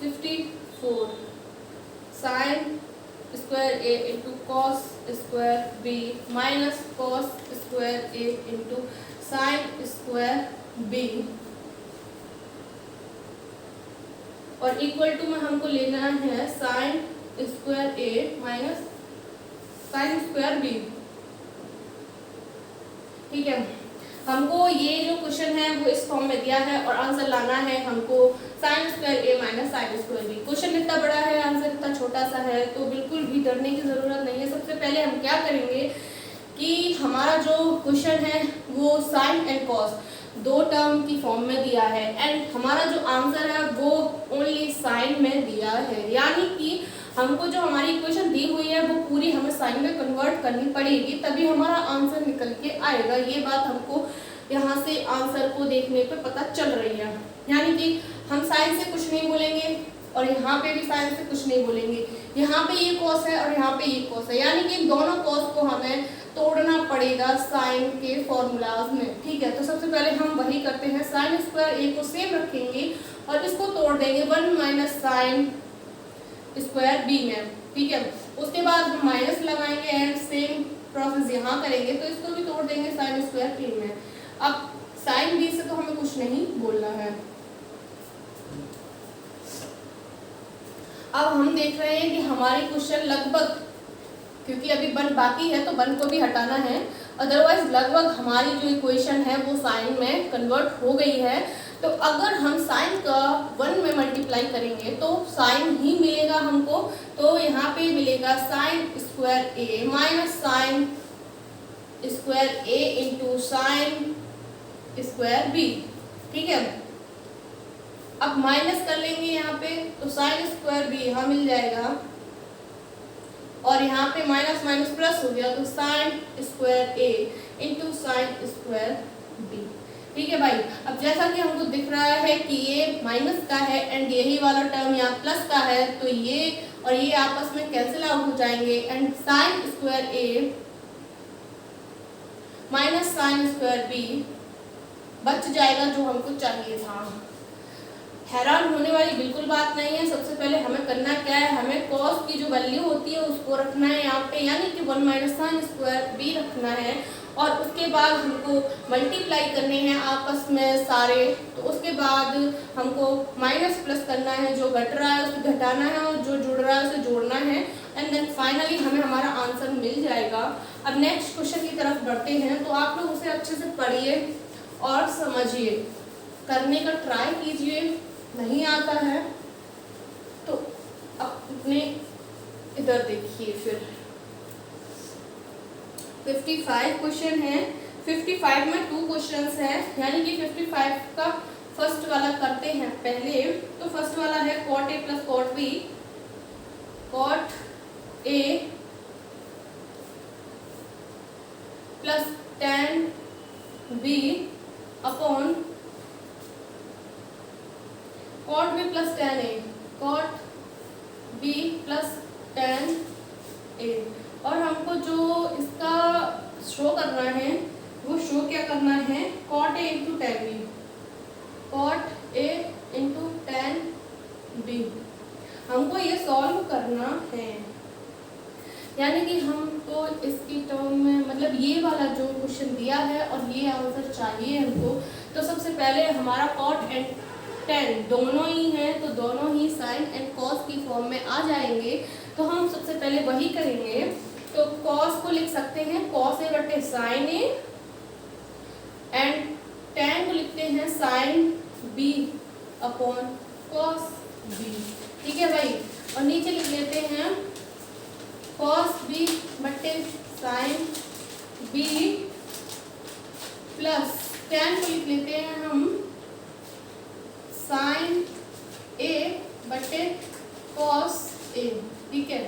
54 sine square A into cos square B minus cos square A into sine square B और इक्वल टू में हमको लेना है sine square A minus sine square B. ठीक है, हमको ये जो क्वेश्चन है वो इस फॉर्म में दिया है और आंसर लाना है हमको sine square A minus sine square B. Question इतना बड़ा है, आंसर इतना छोटा सा है, तो बिल्कुल भी डरने की ज़रूरत नहीं है। सबसे पहले हम क्या करेंगे कि हमारा जो क्वेश्चन है वो साइन एंड कॉस 2 टर्म की फॉर्म में दिया है एंड हमारा जो आंसर है वो ओनली साइन में दिया है, यानी कि हमको जो हमारी इक्वेशन दी हुई है वो पूरी हमें साइन में कन्वर्ट करनी पड़ेगी, तभी हमारा आंसर निकल के आएगा। ये बात हमको यहाँ से आंसर को देखने पे पता चल रही है, यानी कि हम साइन से कुछ नहीं बोलेंगे और यहाँ पे भी साइन से कुछ नहीं बोलेंगे। यहाँ पे ये कॉस है और यहाँ पे ये कॉस है, यानी कि दोनों कॉस को हमें तोड़ना पड़ेगा साइन के फॉर्मूलाज में। ठीक है, तो सबसे पहले हम वही करते हैं, साइन स्क्वायर ए को सेम रखेंगे और इसको तोड़ देंगे 1 माइनस साइन स्क्वायर बी में। ठीक है, उसके बाद हम माइनस लगाएंगे एंड सेम प्रोसेस यहाँ करेंगे, तो इसको भी तोड़ देंगे साइन स्क्वायर ए में। अब साइन बी से तो हमें कुछ नहीं बोलना है। अब हम देख रहे हैं कि हमारे क्वेश्चन लगभग, क्योंकि अभी वन बाकी है तो वन को भी हटाना है, अदरवाइज लगभग हमारी जो इक्वेशन है वो साइन में कन्वर्ट हो गई है। तो अगर हम साइन का वन में मल्टीप्लाई करेंगे तो साइन ही मिलेगा हमको। तो यहाँ पे मिलेगा sign square A minus sine square A into sine square B. ठीक है, अब माइनस कर लेंगे यहाँ पे, तो साइन स्क्वायर बी यहाँ मिल जाएगा और यहाँ पे माइनस माइनस प्लस हो गया, तो sign square A into sine square B. ठीक है भाई, अब जैसा कि हमको दिख रहा है कि ये माइनस का है एंड यही वाला टर्म यहाँ प्लस का है, तो ये और ये आपस में कैंसिल आउट हो जाएंगे and sine square A minus sine square B बच जाएगा जो हमको चाहिए था। हैरान होने वाली बिल्कुल बात नहीं है। सबसे पहले हमें करना क्या है, हमें कॉस की जो वैल्यू होती है उसको रखना है यहाँ पे, यानी कि 1 माइनस साइन स्क्वायर बी रखना है और उसके बाद हमको मल्टीप्लाई करने हैं आपस में सारे। तो उसके बाद हमको माइनस प्लस करना है, जो घट रहा है उसको घटाना है और जो जुड़ रहा है उसे जोड़ना है एंड देन फाइनली हमें हमारा आंसर मिल जाएगा। अब नेक्स्ट क्वेश्चन की तरफ बढ़ते हैं, तो आप लोग उसे अच्छे से पढ़िए और समझिए, करने का ट्राई कीजिए। नहीं आता है तो अपने इधर देखिए। फिर 55 क्वेश्चन है, 55 में 2 क्वेश्चंस हैं, यानी कि 55 का फर्स्ट वाला करते हैं पहले। तो फर्स्ट वाला है cot A plus cot B, cot A plus tan B upon cot B plus tan A, cot B plus tan A. और हमको जो इसका शो करना है वो शो क्या करना है, cot A into tan B, cot A into tan B हमको ये सॉल्व करना है। यानी कि हमको इसकी टर्म में मतलब ये वाला जो क्वेश्चन दिया है और ये आंसर चाहिए हमको। तो सबसे पहले हमारा कॉट एंड tan दोनों ही हैं, तो दोनों ही साइन एंड कॉस की फॉर्म में आ जाएंगे। तो हम सबसे पहले वही करेंगे। तो कॉस को लिख सकते हैं कॉस ए बटे साइन ए एंड tan को लिखते हैं sine B upon cos B. ठीक है भाई, और नीचे लिख लेते हैं कॉस बी बटे साइन बी प्लस tan को लिख लेते हैं हम साइन ए बटे कॉस ए। ठीक है,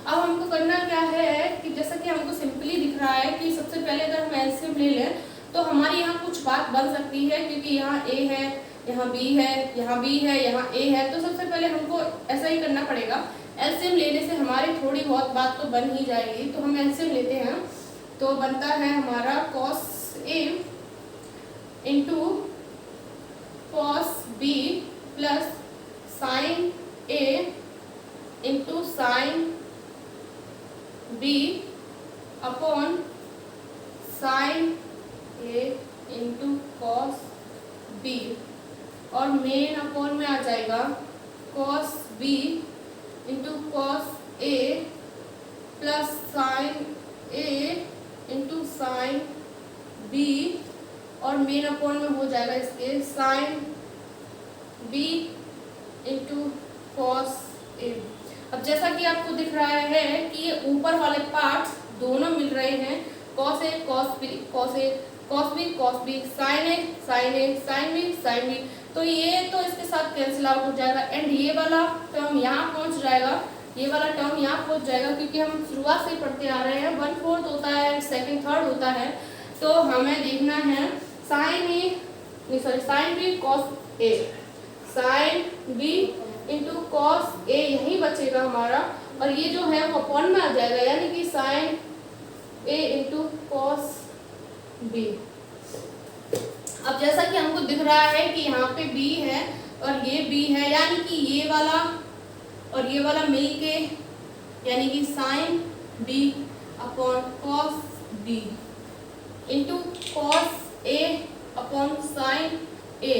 अब हमको करना क्या है कि जैसा कि हमको सिंपली दिख रहा है कि सबसे पहले अगर हम एलसीएम ले लें तो हमारी यहाँ कुछ बात बन सकती है, क्योंकि यहाँ ए है, यहाँ बी है, यहाँ बी है, यहाँ ए है। तो सबसे पहले हमको ऐसा ही करना पड़ेगा, एलसीएम लेने से हमारी थोड़ी बहुत बात तो बन ही जाएगी। तो हम एलसीएम लेते हैं, तो बनता है हमारा cos A into cos B plus sine A into sine B upon sine A into cos B और मेन अपॉन में आ जाएगा cos B into cos A plus sine A into sine B और मेन अपॉन में हो जाएगा इसके sine B into cos A. अब जैसा कि आपको दिख रहा है कि ये ऊपर वाले पार्ट्स दोनों मिल रहे हैं, cos A cos B cos A cos B cos B, sine A sine A sine B sine B. तो ये तो इसके साथ कैंसिल आउट हो जाएगा एंड ये वाला टर्म यहाँ पहुँच जाएगा, ये वाला टर्म यहाँ पहुँच जाएगा, क्योंकि हम शुरुआत से ही पढ़ते आ रहे हैं 1/4 होता है, सेकंड थर्ड होता है। तो हमें देखना है साइन ए सॉरी साइन बी कॉस ए, साइन बी इंटू कॉस ए यही बचेगा हमारा और ये जो है वो अपॉन में आ जाएगा, यानी कि sine A into cos B. अब जैसा कि हमको दिख रहा है कि यहाँ पे b है और ये b है, यानी कि ये वाला और ये वाला मिलके यानी कि sine b upon cos b into cos a upon sine A.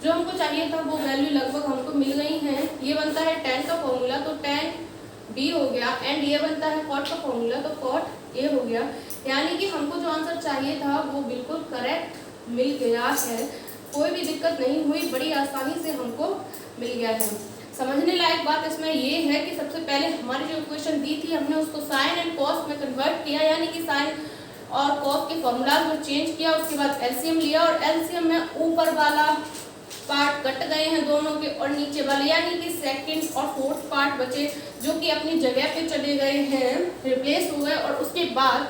जो हमको चाहिए था वो वैल्यू लगभग हमको मिल गई है। ये बनता है tan का फॉर्मूला तो tan b हो गया, एंड ये बनता है cot का फॉर्मूला तो cot a हो गया। यानी कि हमको जो आंसर चाहिए था वो बिल्कुल करेक्ट मिल गया है, कोई भी दिक्कत नहीं हुई, बड़ी आसानी से हमको मिल गया है। समझने लायक बात इसमें ये है कि सबसे पहले हमारी जो इक्वेशन दी थी हमने उसको साइन एंड कॉस में कन्वर्ट किया, यानी कि साइन और कॉस के फॉर्मूलाज में चेंज किया। उसके बाद एलसीएम लिया और एलसीएम में ऊपर वाला पार्ट कट गए हैं दोनों के, और नीचे वाले यानी कि सेकंड और फोर्थ पार्ट बचे जो कि अपनी जगह पे चले गए हैं, रिप्लेस हो गए। और उसके बाद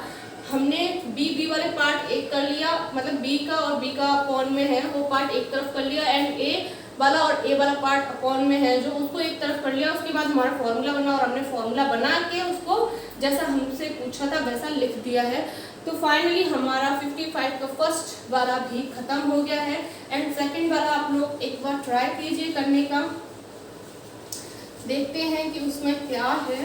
हमने बी वाले पार्ट एक कर लिया, मतलब बी का और बी का अपॉन में है वो पार्ट एक तरफ कर लिया, एंड ए वाला और ए वाला पार्ट अपॉन में है जो उसको एक तरफ कर लिया। उसके बाद हमारा फॉर्मूला बना और हमने फॉर्मूला बना के उसको जैसा हमसे पूछा था वैसा लिख दिया है। तो फाइनली हमारा 55 का फर्स्ट वाला भी खत्म हो गया है, एंड सेकंड वाला आप लोग एक बार ट्राई कीजिए करने का, देखते हैं कि उसमें क्या है।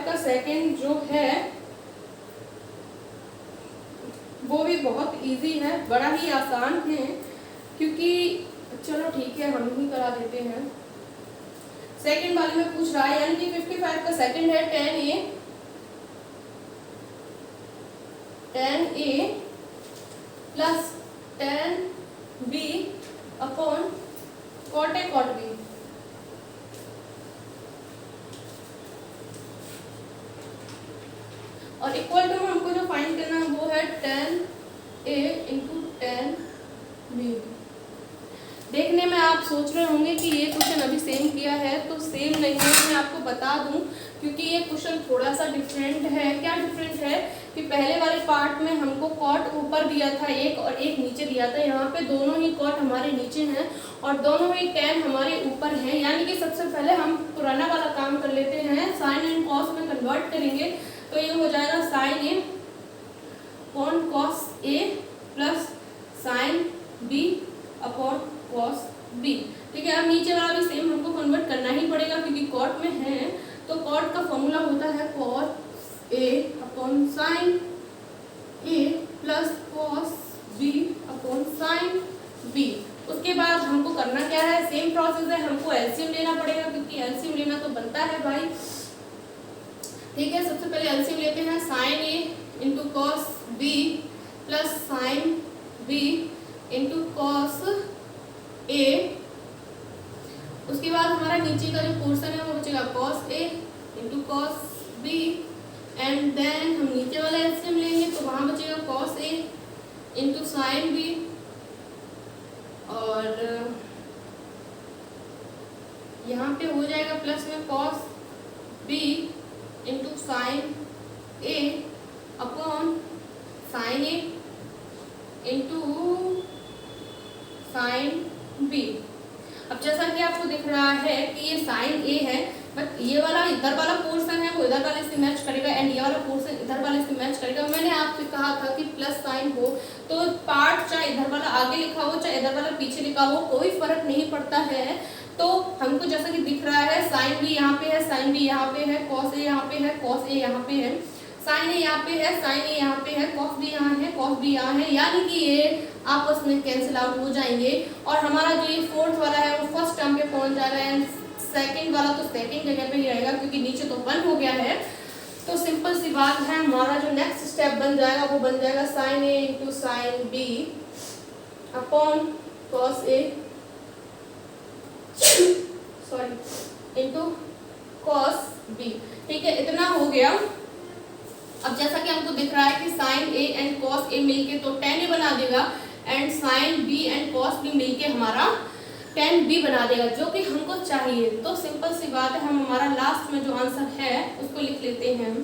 का सेकंड जो है वो भी बहुत इजी है, बड़ा ही आसान है, क्योंकि चलो ठीक है हम ही करा देते हैं। सेकंड वाले में पूछ रहा है, यानी कि 55 का सेकंड है tan a plus tan b upon cot a cot b। और इक्वल टू में हमको जो फाइंड करना है वो है tan a into tan b। देखने में आप सोच रहे होंगे कि ये क्वेश्चन अभी सेम किया है, तो सेम नहीं है, मैं आपको बता दूं, क्योंकि ये क्वेश्चन थोड़ा सा डिफरेंट है। क्या डिफरेंट है कि पहले वाले पार्ट में हमको कॉट ऊपर दिया था एक और एक नीचे दिया था, यहाँ पे दोनों ही कॉट हमारे नीचे हैं और दोनों ही tan हमारे ऊपर हैं। यानी कि सबसे पहले हम पुराना वाला काम कर लेते हैं, साइन एंड कॉस में कन्वर्ट करेंगे तो ये हो जाएगा sine A upon cos A plus sine B upon cos B. ठीक है, अब नीचे वाला भी सेम हमको कन्वर्ट करना ही पड़ेगा क्योंकि कॉट में है, तो कॉट का फॉर्मूला होता है cos A upon sine A plus cos B upon sine B. उसके बाद हमको करना क्या है, सेम प्रोसेस है, हमको एलसीएम लेना पड़ेगा क्योंकि एलसीएम लेना तो बनता है भाई। ठीक है, सबसे पहले एलसीएम लेते हैं, sine A into cos B plus sine B into cos A. उसके बाद हमारा नीचे का जो पोर्शन है वो बचेगा cos A into cos B, and then हम नीचे वाला एलसीएम लेंगे तो वहाँ बचेगा cos A into sine B, और यहाँ पे हो जाएगा प्लस में cos B into sine A upon sine A into sine B. अब जैसा कि आपको दिख रहा है कि ये साइन ए है, बट ये वाला इधर वाला पोर्शन है वो इधर वाले से मैच करेगा एंड ये वाला पोर्शन इधर वाले से मैच करेगा। मैंने आपसे कहा था कि प्लस साइन हो तो पार्ट चाहे इधर वाला आगे लिखा हो चाहे इधर वाला पीछे लिखा हो कोई फर्क नहीं पड़ता है। तो हमको जैसा कि दिख रहा है साइन बी यहाँ पे है, साइन बी यहाँ पे है, कॉस ए यहाँ पे है, कॉस ए यहाँ पे है, साइन ए यहाँ पे है, साइन ए यहाँ पे है, कॉस बी यहाँ है, कॉस बी यहाँ है, यानी कि ये आपस में कैंसिल आउट हो जाएंगे और हमारा जो ये फोर्थ वाला है वो फर्स्ट टर्म पे पहुंच जाएगा एंड सेकंड वाला तो सेकंड जगह पे ही रहेगा क्योंकि नीचे तो 1 हो गया है। तो सिंपल सी बात है, हमारा जो नेक्स्ट स्टेप बन जाएगा वो बन जाएगा sine A into sine B upon cos A sorry into cos B. ठीक है, इतना हो गया। अब जैसा कि हमको दिख रहा है कि sine A and cos A मिलके तो tan ए बना देगा and sine B and cos B मिलके हमारा tan बी बना देगा जो कि हमको चाहिए। तो सिंपल सी बात है, हम हमारा लास्ट में जो आंसर है उसको लिख लेते हैं।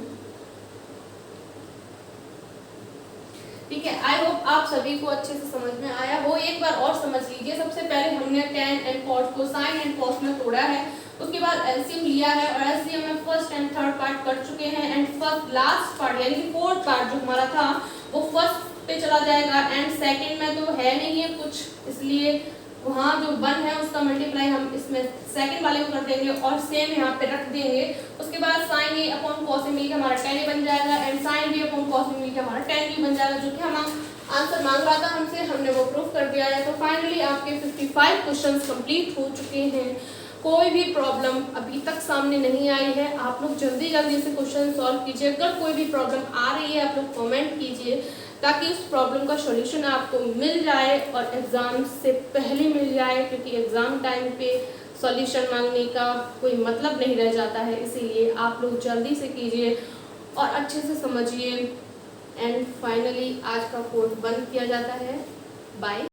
ठीक है, आई होप आप सभी को अच्छे से समझ में आया हो। एक बार और समझ लीजिए, सबसे पहले हमने tan एंड cos को साइन एंड cos में तोड़ा है, उसके बाद एलसीएम लिया है और एलसीएम में फर्स्ट एंड थर्ड पार्ट कर चुके हैं एंड फर्स्ट लास्ट पार्ट यानी कि फोर्थ पार्ट जो हमारा था वो फर्स्ट पे चला जाएगा एंड सेकंड में तो है नहीं है कुछ, इसलिए वहाँ जो 1 है उसका मल्टीप्लाई हम इसमें सेकंड वाले को कर देंगे और सेम यहाँ पे रख देंगे। उसके बाद sine A upon cos A मिलकर हमारा 10 बन जाएगा and sine B upon cos B मिलकर हमारा 10 बन जाएगा, जो कि हम आंसर मांग रहा था हमसे, हमने वो प्रूफ कर दिया है। तो फाइनली आपके 55 क्वेश्चंस कंप्लीट हो चुके हैं। कोई भी प्रॉब्लम अभी तक सामने नहीं आई है, आप लोग जल्दी जल्दी से क्वेश्चन सॉल्व कीजिए। अगर कोई भी प्रॉब्लम आ रही है आप लोग कमेंट कीजिए ताकि उस प्रॉब्लम का सॉल्यूशन आपको मिल जाए और एग्ज़ाम से पहले मिल जाए, क्योंकि एग्ज़ाम टाइम पे सॉल्यूशन मांगने का कोई मतलब नहीं रह जाता है। इसीलिए आप लोग जल्दी से कीजिए और अच्छे से समझिए। एंड फाइनली आज का कोर्स बंद किया जाता है। बाय।